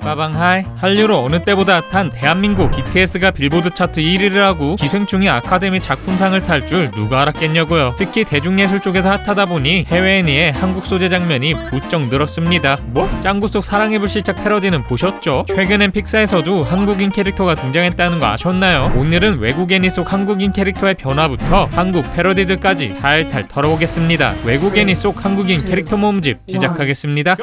빠방하이. 한류로 어느 때보다 핫한 대한민국 BTS가 빌보드 차트 1위를 하고 기생충이 아카데미 작품상을 탈 줄 누가 알았겠냐고요. 특히 대중예술 쪽에서 핫하다 보니 해외 애니의 한국 소재 장면이 부쩍 늘었습니다. 뭐? 짱구 속 사랑의 불시착 패러디는 보셨죠? 최근엔 픽사에서도 한국인 캐릭터가 등장했다는 거 아셨나요? 오늘은 외국 애니 속 한국인 캐릭터의 변화부터 한국 패러디들까지 탈탈 털어보겠습니다. 외국 애니 속 한국인 캐릭터 모음집 시작하겠습니다.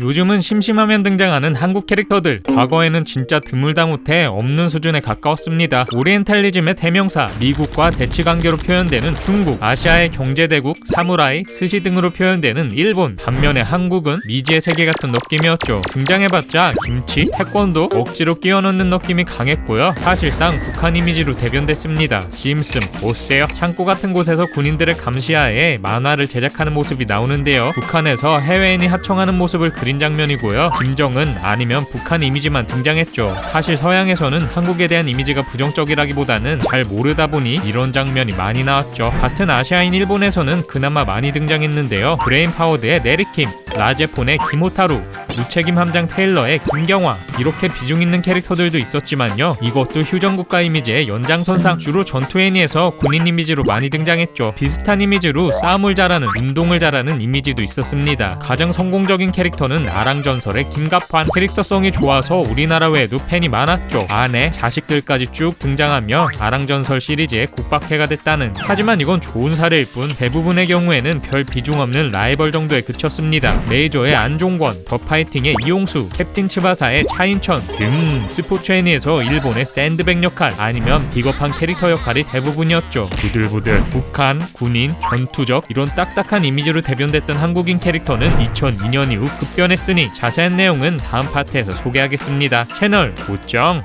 요즘은 심심하면 등장하는 한국 캐릭터들, 과거에는 진짜 드물다못해 없는 수준에 가까웠습니다. 오리엔탈리즘의 대명사, 미국과 대치관계로 표현되는 중국, 아시아의 경제대국, 사무라이, 스시 등으로 표현되는 일본, 반면에 한국은 미지의 세계 같은 느낌이었죠. 등장해봤자 김치, 태권도, 억지로 끼워넣는 느낌이 강했고요. 사실상 북한 이미지로 대변됐습니다. 심슨, 보세요. 창고 같은 곳에서 군인들의 감시하에 만화를 제작하는 모습이 나오는데요. 북한에서 해외 애니 하청하는 모습을 그린 장면이고요. 김정은 아니면 북한 이미지만 등장했죠. 사실 서양에서는 한국에 대한 이미지가 부정적이라기보다는 잘 모르다 보니 이런 장면이 많이 나왔죠. 같은 아시아인 일본에서는 그나마 많이 등장했는데요. 브레인파워드의 네리킴, 라제폰의 김호타루, 무책임 함장 테일러의 김경화, 이렇게 비중 있는 캐릭터들도 있었지만요. 이것도 휴전국가 이미지의 연장선상, 주로 전투 애니에서 군인 이미지로 많이 등장했죠. 비슷한 이미지로 싸움을 잘하는, 운동을 잘하는 이미지도 있었습니다. 가장 성공적인 캐릭터는 아랑전설의 김갑환. 캐릭터성이 좋아서 우리나라 외에도 팬이 많았죠. 아내, 자식들까지 쭉 등장하며 아랑전설 시리즈의 국박해가 됐다는. 하지만 이건 좋은 사례일 뿐 대부분의 경우에는 별 비중 없는 라이벌 정도에 그쳤습니다. 메이저의 안종권, 더 파이팅의 이용수, 캡틴 츠바사의 차인천 등 스포츠 애니에서 일본의 샌드백 역할 아니면 비겁한 캐릭터 역할이 대부분이었죠. 부들부들 북한, 군인, 전투적 이런 딱딱한 이미지로 대변됐던 한국인 캐릭터는 2002년 이후 급변했으니 자세한 내용은 다음 파트에서 소개하겠습니다. 채널 고정!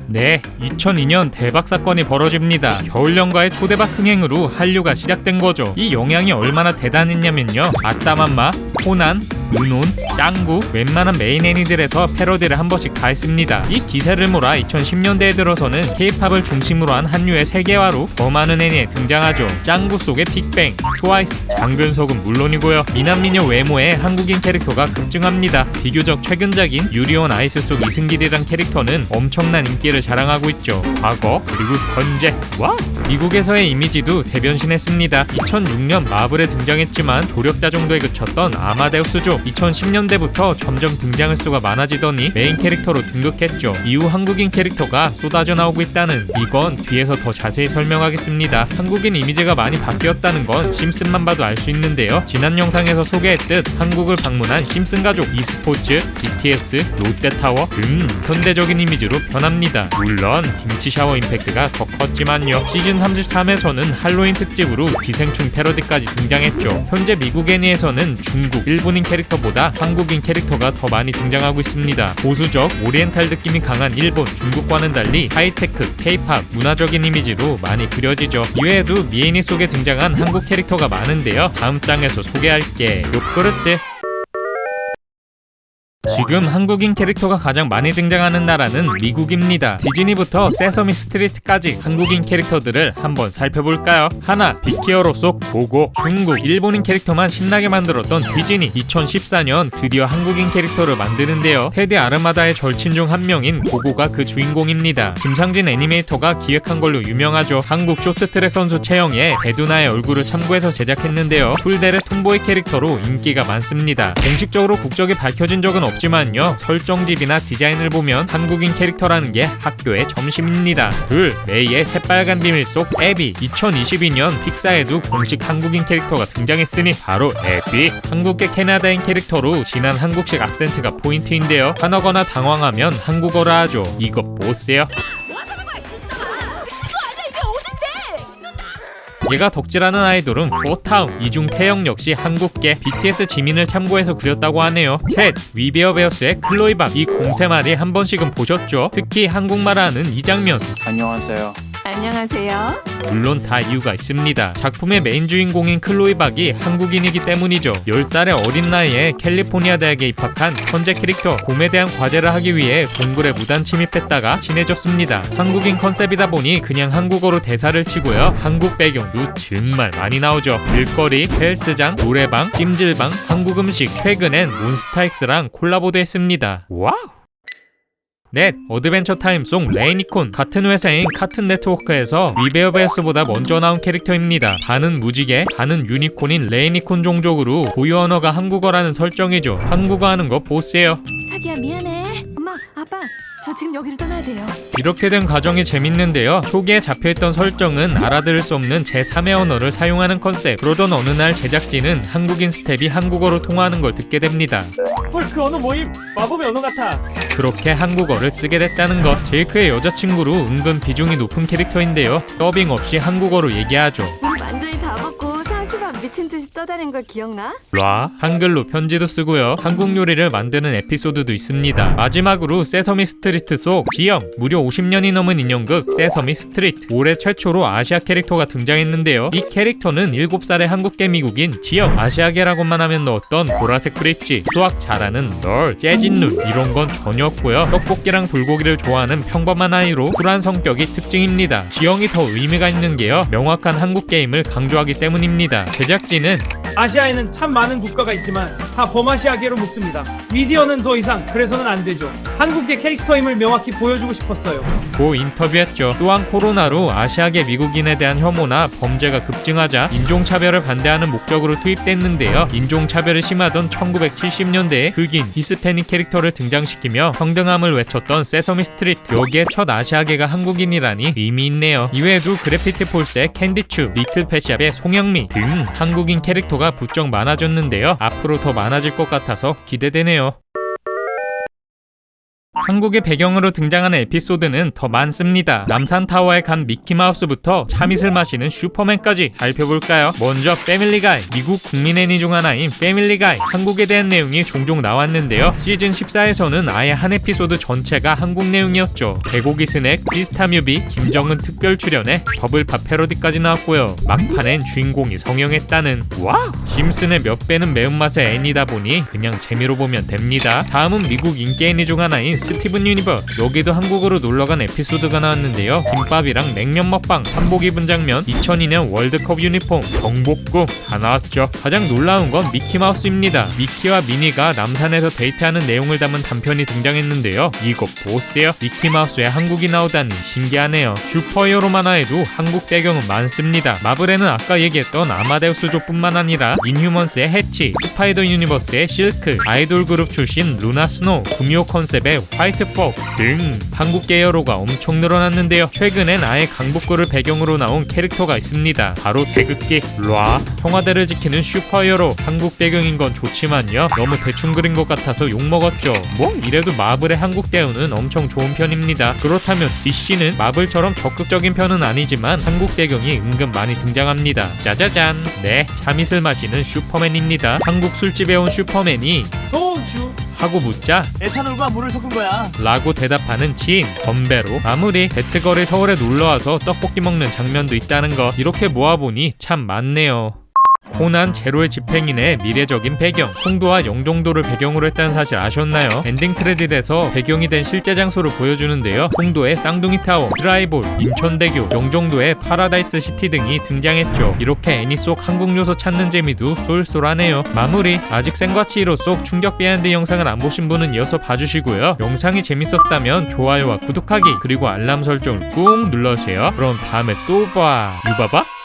네, 2002년 대박 사건이 벌어집니다. 겨울연가의 초대박 흥행으로 한류가 시작된 거죠. 이 영향이 얼마나 대단했냐면요. 아따맘마, 코난, 은혼, 짱구, 웬만한 메인 애니들에서 패러디를 한 번씩 다 했습니다. 이 기세를 몰아 2010년대에 들어서는 K-팝을 중심으로 한 한류의 세계화로 더 많은 애니에 등장하죠. 짱구 속의 빅뱅, 트와이스, 장근석은 물론이고요. 미남미녀 외모의 한국인 캐릭터가 급증합니다. 비교적 최근작인 유리온 아이스 속 이승길이란 캐릭터는 엄청난 인기를 자랑하고 있죠. 과거 그리고 현재, 와! 미국에서의 이미지도 대변신했습니다. 2006년 마블에 등장했지만 조력자 정도에 그쳤던 아마데우스죠. 2010년대부터 점점 등장을 수가 많아지더니 메인 캐릭터로 등극했죠. 이후 한국인 캐릭터가 쏟아져 나오고 있다는, 이건 뒤에서 더 자세히 설명하겠습니다. 한국인 이미지가 많이 바뀌었다는 건 심슨만 봐도 알 수 있는데요. 지난 영상에서 소개했듯 한국을 방문한 심슨 가족, e스포츠, BTS, 롯데타워 등 현대적인 이미지로 변합니다. 물론 김치 샤워 임팩트가 더 컸지만요. 시즌 33에서는 할로윈 특집으로 기생충 패러디까지 등장했죠. 현재 미국 애니에서는 중국, 일본인 캐릭터보다 한국인 캐릭터가 더 많이 등장하고 있습니다. 보수적, 오리엔탈 느낌이 강한 일본, 중국과는 달리 하이테크, K-팝, 문화적인 이미지로 많이 그려지죠. 이외에도 미애니 속에 등장한 한국 캐릭터가 많은데요. 다음 장에서 소개할게. 요끄르트. 지금 한국인 캐릭터가 가장 많이 등장하는 나라는 미국입니다. 디즈니부터 세서미 스트리트까지 한국인 캐릭터들을 한번 살펴볼까요? 하나, 빅히어로 속 고고. 중국, 일본인 캐릭터만 신나게 만들었던 디즈니. 2014년 드디어 한국인 캐릭터를 만드는데요. 테디 아르마다의 절친 중 한 명인 고고가 그 주인공입니다. 김상진 애니메이터가 기획한 걸로 유명하죠. 한국 쇼트트랙 선수 채영의 배두나의 얼굴을 참고해서 제작했는데요. 풀델의 톰보이 캐릭터로 인기가 많습니다. 공식적으로 국적이 밝혀진 적은 없지만요. 설정집이나 디자인을 보면 한국인 캐릭터라는 게 학교의 점심입니다. 둘, 메이의 새빨간 비밀 속 애비. 2022년 픽사에도 공식 한국인 캐릭터가 등장했으니 바로 애비. 한국계 캐나다인 캐릭터로 진한 한국식 악센트가 포인트인데요. 화나거나 당황하면 한국어라 하죠. 이거 보세요. 얘가 덕질하는 아이돌은 포타운, 이중태영 역시 한국계. BTS 지민을 참고해서 그렸다고 하네요. 셋, 위베어 베어스의 클로이밥. 이 공세말이 한 번씩은 보셨죠? 특히 한국말 하는 이 장면. 안녕하세요. 안녕하세요. 물론 다 이유가 있습니다. 작품의 메인 주인공인 클로이 박이 한국인이기 때문이죠. 10살의 어린 나이에 캘리포니아 대학에 입학한 천재 캐릭터 곰에 대한 과제를 하기 위해 동굴에 무단 침입했다가 친해졌습니다. 한국인 컨셉이다 보니 그냥 한국어로 대사를 치고요. 한국 배경도 정말 많이 나오죠. 길거리, 헬스장, 노래방, 찜질방, 한국 음식, 최근엔 몬스타엑스랑 콜라보도 했습니다. 와우! 넷, 어드벤처 타임송 레이니콘. 같은 회사인 카툰 네트워크에서 리베어베어스보다 먼저 나온 캐릭터입니다. 반은 무지개, 반은 유니콘인 레이니콘 종족으로 고유 언어가 한국어라는 설정이죠. 한국어 하는 거 보스예요. 자기야 미안해. 엄마, 아빠, 저 지금 여기를 떠나야 돼요. 이렇게 된 과정이 재밌는데요. 초기에 잡혀있던 설정은 알아들을 수 없는 제3의 언어를 사용하는 컨셉. 그러던 어느 날 제작진은 한국인 스텝이 한국어로 통화하는 걸 듣게 됩니다. 헐, 그 언어 모임 마법의 언어 같아. 그렇게 한국어를 쓰게 됐다는 것. 제이크의 여자친구로 은근 비중이 높은 캐릭터인데요. 더빙 없이 한국어로 얘기하죠. 우리 완전히 다 먹고 상추밥 미친 듯이 떠다닌 거 기억나? 라 한글로 편지도 쓰고요. 한국 요리를 만드는 에피소드도 있습니다. 마지막으로 세서미 스트리트 속 지영. 무려 50년이 넘은 인형극 세서미 스트리트. 올해 최초로 아시아 캐릭터가 등장했는데요. 이 캐릭터는 7살의 한국계 미국인 지영. 아시아계라고만 하면 넣었던 보라색 브릿지, 수학 잘하는 널, 재진 눈 이런 건 전혀 없고요. 떡볶이랑 불고기를 좋아하는 평범한 아이로 쿨한 성격이 특징입니다. 지영이 더 의미가 있는 게요. 명확한 한국 게임을 강조하기 때문입니다. 제작진은 아시아에는 참 많은 국가가 있지만 다 범아시아계로 묶습니다. 미디어는 더 이상 그래서는 안 되죠. 한국의 캐릭터임을 명확히 보여주고 싶었어요. 고 인터뷰했죠. 또한 코로나로 아시아계 미국인에 대한 혐오나 범죄가 급증하자 인종차별을 반대하는 목적으로 투입됐는데요. 인종차별이 심하던 1970년대에 흑인, 히스패닉 캐릭터를 등장시키며 평등함을 외쳤던 세서미 스트리트. 여기에 첫 아시아계가 한국인이라니 의미 있네요. 이외에도 그래피티 폴스의 캔디츄, 리틀 펫샵의 송영미 등 한국인 캐릭터가 부쩍 많아졌는데요. 앞으로 더 많아질 것 같아서 기대되네요. 한국의 배경으로 등장하는 에피소드는 더 많습니다. 남산타워에 간 미키마우스부터 참이슬 마시는 슈퍼맨까지 살펴볼까요? 먼저 패밀리가이. 미국 국민 애니 중 하나인 패밀리가이. 한국에 대한 내용이 종종 나왔는데요. 시즌 14에서는 아예 한 에피소드 전체가 한국 내용이었죠. 개고기 스낵, 시스타 뮤비, 김정은 특별 출연에 버블팝 패러디까지 나왔고요. 막판엔 주인공이 성형했다는 와우! 심슨의 몇 배는 매운맛의 애니다 보니 그냥 재미로 보면 됩니다. 다음은 미국 인기 애니 중 하나인 스티븐 유니버스. 여기도 한국으로 놀러간 에피소드가 나왔는데요. 김밥이랑 냉면 먹방, 한복 입은 장면, 2002년 월드컵 유니폼, 경복궁 다 나왔죠. 가장 놀라운 건 미키마우스입니다. 미키와 미니가 남산에서 데이트하는 내용을 담은 단편이 등장했는데요. 이거 보세요. 미키마우스에 한국이 나오다니 신기하네요. 슈퍼히어로 만화에도 한국 배경은 많습니다. 마블에는 아까 얘기했던 아마데우스족뿐만 아니라 인휴먼스의 해치, 스파이더 유니버스의 실크, 아이돌 그룹 출신 루나 스노우, 구미호 컨셉의 화이트 폭스 등 한국계 히어로가 엄청 늘어났는데요. 최근엔 아예 강북구를 배경으로 나온 캐릭터가 있습니다. 바로 태극기 라. 청와대를 지키는 슈퍼히어로. 한국 배경인 건 좋지만요. 너무 대충 그린 것 같아서 욕먹었죠. 뭐 이래도 마블의 한국 대우는 엄청 좋은 편입니다. 그렇다면 DC는 마블처럼 적극적인 편은 아니지만 한국 배경이 은근 많이 등장합니다. 짜자잔. 네, 참이슬 마시는 슈퍼맨입니다. 한국 술집에 온 슈퍼맨이 소주 하고 묻자 에탄올과 물을 섞은 거야. 라고 대답하는 지인. 건배로 마무리. 배트걸이 서울에 놀러와서 떡볶이 먹는 장면도 있다는 거. 이렇게 모아보니 참 많네요. 코난 제로의 집행인의 미래적인 배경. 송도와 영종도를 배경으로 했다는 사실 아셨나요? 엔딩 크레딧에서 배경이 된 실제 장소를 보여주는데요. 송도의 쌍둥이 타워, 드라이볼, 인천대교, 영종도의 파라다이스 시티 등이 등장했죠. 이렇게 애니 속 한국 요소 찾는 재미도 쏠쏠하네요. 마무리. 아직 생과치 1호 속 충격 비하인드 영상을 안 보신 분은 이어서 봐주시고요. 영상이 재밌었다면 좋아요와 구독하기 그리고 알람 설정을 꾹 눌러주세요. 그럼 다음에 또 봐. 유바바?